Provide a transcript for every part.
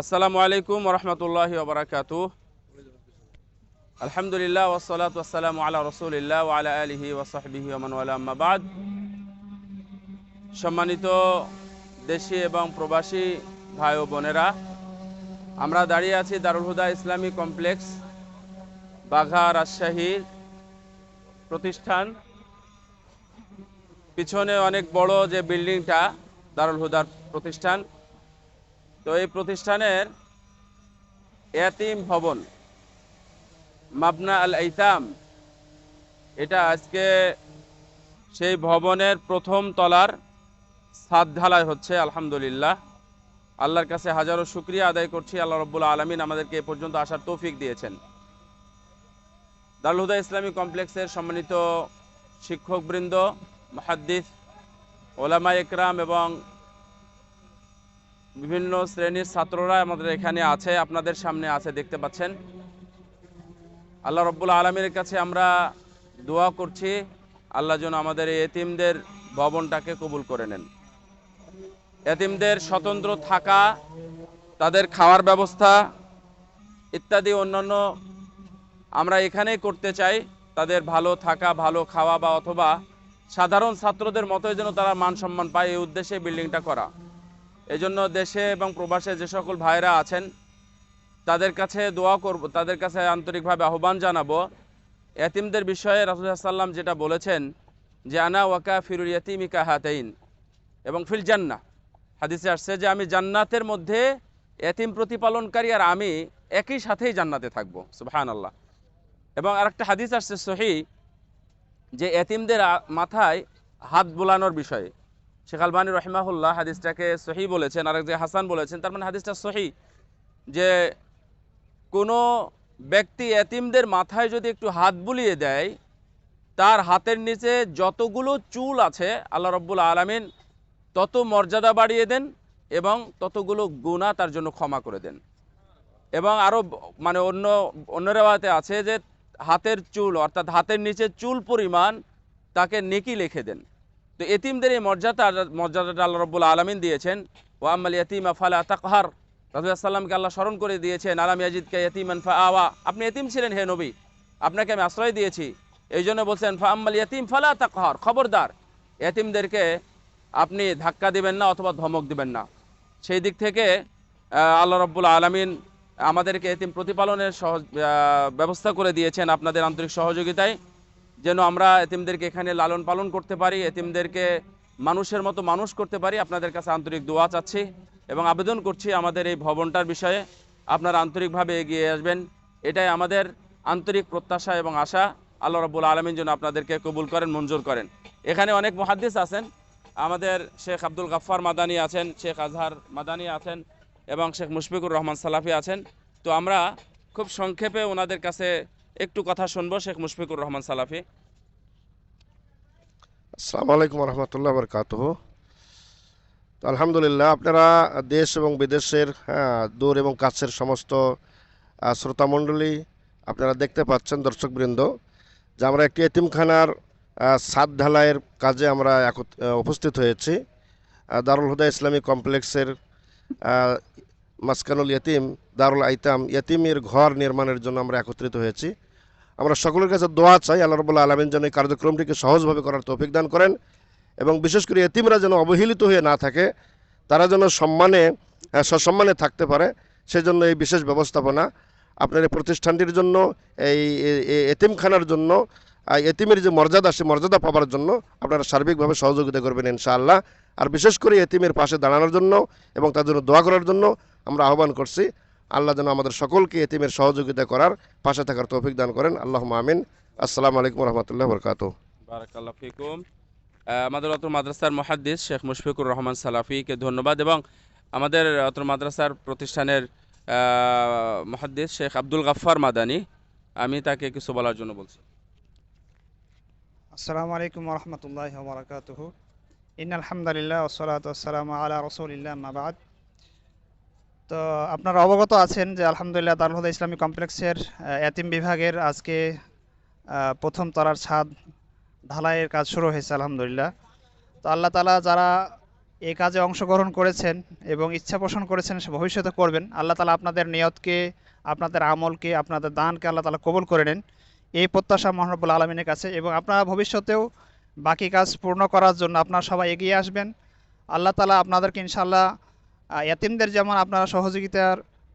আসসালামু আলাইকুম ওরহমতুল্লাহি ওবরাকাতুহ। আলহামদুলিল্লাহ ওয়াসসালাতু ওয়াসসালামু আলা রাসূলিল্লাহ ওয়া আলা আলিহি ওয়া সাহবিহি ওয়া মান ওয়ালা, আম্মা বাদ। সম্মানিত দেশি এবং প্রবাসী ভাই ও বোনেরা, আমরা দাঁড়িয়ে আছি দারুল হুদা ইসলামী কমপ্লেক্স, বাঘা, রাজশাহীর প্রতিষ্ঠান। পিছনে অনেক বড় যে বিল্ডিংটা দারুল হুদার প্রতিষ্ঠান, তো এই প্রতিষ্ঠানের এতিম ভবন মাবনা আল আইতাম, এটা আজকে সেই ভবনের প্রথম তলার ছাদ ঢালাই হচ্ছে। আলহামদুলিল্লাহ, আল্লাহর কাছে হাজারো শুকরিয়া আদায় করছি। আল্লাহ রাব্বুল আলামিন আমাদেরকে এ পর্যন্ত আসার তৌফিক দিয়েছেন। দারুল হুদা ইসলামী কমপ্লেক্সের সম্মানিত শিক্ষকবৃন্দ, মুহাদ্দিস, ওলামা একরাম এবং বিভিন্ন শ্রেণীর ছাত্ররা আমাদের এখানে আছে, আপনাদের সামনে আছে, দেখতে পাচ্ছেন। আল্লাহ রাব্বুল আলামিনের কাছে আমরা দোয়া করছি, আল্লাহ যেন আমাদের এই এতিমদের ভবনটাকে কবুল করে নেন। এতিমদের স্বতন্ত্র থাকা, তাদের খাওয়ার ব্যবস্থা ইত্যাদি অন্যান্য আমরা এখানেই করতে চাই। তাদের ভালো থাকা, ভালো খাওয়া, বা অথবা সাধারণ ছাত্রদের মতোই যেন তারা মান সম্মান পায়, এই উদ্দেশ্যে বিল্ডিংটা করা। এজন্য দেশে এবং প্রবাসে যে সকল ভাইরা আছেন তাদের কাছে দোয়া করব, তাদের কাছে আন্তরিকভাবে আহ্বান জানাবো। এতিমদের বিষয়ে রাসূলুল্লাহ সাল্লাল্লাহু আলাইহি ওয়াসাল্লাম যেটা বলেছেন যে আনা ওয়াকা ফিরুল ইয়াতিমি কাহাতাইন, এবং ফিল জান্নাহ হাদিসে আসছে যে আমি জান্নাতের মধ্যে এতিম প্রতিপালনকারী আর আমি একই সাথেই জান্নাতে থাকবো। সুবহানাল্লাহ। এবং আরেকটা হাদিস আসছে সহিহ, যে এতিমদের মাথায় হাত বোলানোর বিষয়ে শেখ আলবানী রহিমাহুল্লাহ হাদিসটাকে সহিহ বলেছেন, আরেক যে হাসান বলেছেন। তার মানে হাদিসটা সহিহ, যে কোনো ব্যক্তি এতিমদের মাথায় যদি একটু হাত বুলিয়ে দেয়, তার হাতের নিচে যতগুলো চুল আছে আল্লাহ রাব্বুল আলামিন তত মর্যাদা বাড়িয়ে দেন এবং ততগুলো গুনাহ তার জন্য ক্ষমা করে দেন। এবং আরও মানে অন্য অন্য রেওয়ায়াতে আছে যে হাতের চুল, অর্থাৎ হাতের নিচে চুল পরিমাণ তাকে নেকি লিখে দেন। তো এতিমদের এই মর্যাদাটা আল্লাহ রাব্বুল আলামিন দিয়েছেন। ওয়া আম্মাল ইয়াতীমা ফালা তাকহার, রাসূলুল্লাহ সাল্লামকে আল্লাহ স্মরণ করে দিয়েছেন, আলাম ইয়াজিদকা ইয়াতীমান ফাআওয়া, আপনি এতিম ছিলেন হে নবী, আপনাকে আমি আশ্রয় দিয়েছি। এই জন্য বলছেন ফা আম্মাল ইয়াতীম ফালা তাকহার, খবরদার এতিমদেরকে আপনি ধাক্কা দিবেন না অথবা ধমক দিবেন না। সেই দিক থেকে আল্লাহ রাব্বুল আলামিন আমাদেরকে এতিম প্রতিপালনের ব্যবস্থা করে দিয়েছেন আপনাদের আন্তরিক সহযোগিতায়, যেন আমরা এতিমদেরকে এখানে লালন পালন করতে পারি, এতিমদেরকে মানুষের মতো মানুষ করতে পারি। আপনাদের কাছে আন্তরিক দোয়া চাচ্ছি এবং আবেদন করছি আমাদের এই ভবনটার বিষয়ে আপনারা আন্তরিকভাবে এগিয়ে আসবেন, এটাই আমাদের আন্তরিক প্রত্যাশা এবং আশা। আল্লাহ রাব্বুল আলামিন যেন আপনাদেরকে কবুল করেন, মঞ্জুর করেন। এখানে অনেক মুহাদ্দিস আছেন, আমাদের শেখ আব্দুল গাফফার মাদানী আছেন, শেখ আজহার মাদানী আছেন এবং শেখ মুশফিকুর রহমান সালাফি আছেন। তো আমরা খুব সংক্ষেপে ওনাদের কাছে একটু কথা শুনবো। শেখ মুশফিকুর রহমান সালাফি। আসসালামু আলাইকুম রহমতুল্লাহ বরকাতুহ। তো আলহামদুলিল্লাহ, আপনারা দেশ এবং বিদেশের দূর এবং কাছের সমস্ত শ্রোতামণ্ডলী আপনারা দেখতে পাচ্ছেন, দর্শকবৃন্দ, যে আমরা একটি এতিমখানার ছাদ ঢালাইয়ের কাজে আমরা উপস্থিত হয়েছি। দারুল হুদা ইসলামী কমপ্লেক্সের মাসকানুল ইয়তিম দারুল আইতাম ইয়তিমের ঘর নির্মাণের জন্য আমরা একত্রিত হয়েছি। আমরা সকলের কাছে দোয়া চাই, আল্লাহ রাব্বুল আলামিন যেন এই কার্যক্রমটিকে সহজভাবে করার তৌফিক দান করেন এবং বিশেষ করে এতিমরা যেন অবহেলিত হয়ে না থাকে, তারা যেন সসম্মানে থাকতে পারে, সেজন্য এই বিশেষ ব্যবস্থাপনা। আপনার এই প্রতিষ্ঠানটির জন্য, এই এতিমখানার জন্য, এতিমের যে মর্যাদা, সে মর্যাদা পাওয়ার জন্য আপনারা সার্বিকভাবে সহযোগিতা করবেন ইনশাআল্লাহ। আর বিশেষ করে এতিমের পাশে দাঁড়ানোর জন্য এবং তার জন্য দোয়া করার জন্য আমরা আহ্বান করছি। আল্লাহ যেন আমাদের সকলকে এতিমের সহযোগিতা করার, পাশে থাকার তৌফিক দান করেন। আল্লাহুম্মা আমিন। আসসালামু আলাইকুম রহমতুল্লাহ বরকাতুহ। বারাকাল্লাহু ফিকুম। আমাদের অত্র মাদ্রাসার মুহাদ্দিস শেখ মুশফিকুর রহমান সালাফিকে ধন্যবাদ, এবং আমাদের অত্র মাদ্রাসার প্রতিষ্ঠানের মুহাদ্দিস শেখ আব্দুল গাফফার মাদানী, আমি তাকে কিছু বলার জন্য বলছি। আসসালামু আলাইকুম রহমতুল্লাহি ওয়া বারাকাতুহু। ইন্নাল হামদুলিল্লাহ ওয়াসসালাতু ওয়াসসালামু আলা রাসূলিল্লাহ, আম্মা বা'দ। তো আপনারা অবগত আছেন যে আলহামদুলিল্লাহ দারুল হুদা ইসলামী কমপ্লেক্সের এতিম বিভাগের আজকে প্রথম তলার ছাদ ঢালাইয়ের কাজ শুরু হয়েছে আলহামদুলিল্লাহ। তো আল্লাহ তাআলা যারা এই কাজে অংশগ্রহণ করেছেন এবং ইচ্ছা পোষণ করেছেন, সে ভবিষ্যতে করবেন। আল্লাহ তালা আপনাদের নিয়তকে, আপনাদের আমলকে, আপনাদের দানকে আল্লাহ তালা কবুল করে নেন, এই প্রত্যাশা মহান রব্বুল আলমিনের কাছে। এবং আপনারা ভবিষ্যতেও বাকি কাজ পূর্ণ করার জন্য আপনারা সবাই এগিয়ে আসবেন। আল্লাহ তালা আপনাদেরকে ইনশাআল্লাহ ইয়াতিমদের যেমন আপনারা সহযোগিতা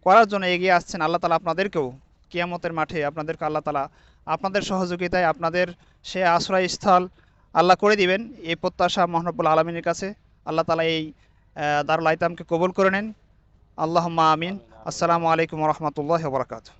করার জন্য এগিয়ে আসছেন, আল্লাহ তালা আপনাদেরকেও কিয়ামতের মাঠে আপনাদেরকে আল্লাহ তালা আপনাদের সহযোগিতায় আপনাদের সে আশ্রয়স্থল আল্লাহ করে দিবেন, এই প্রত্যাশা মহান রব্বুল আলমিনের কাছে। আল্লাহ তালা এই দারুল আইতামকে কবুল করে নেন। আল্লাহুম্মা আমিন। আসসালামু আলাইকুম ওয়া রাহমাতুল্লাহি ওয়া বারাকাতুহু।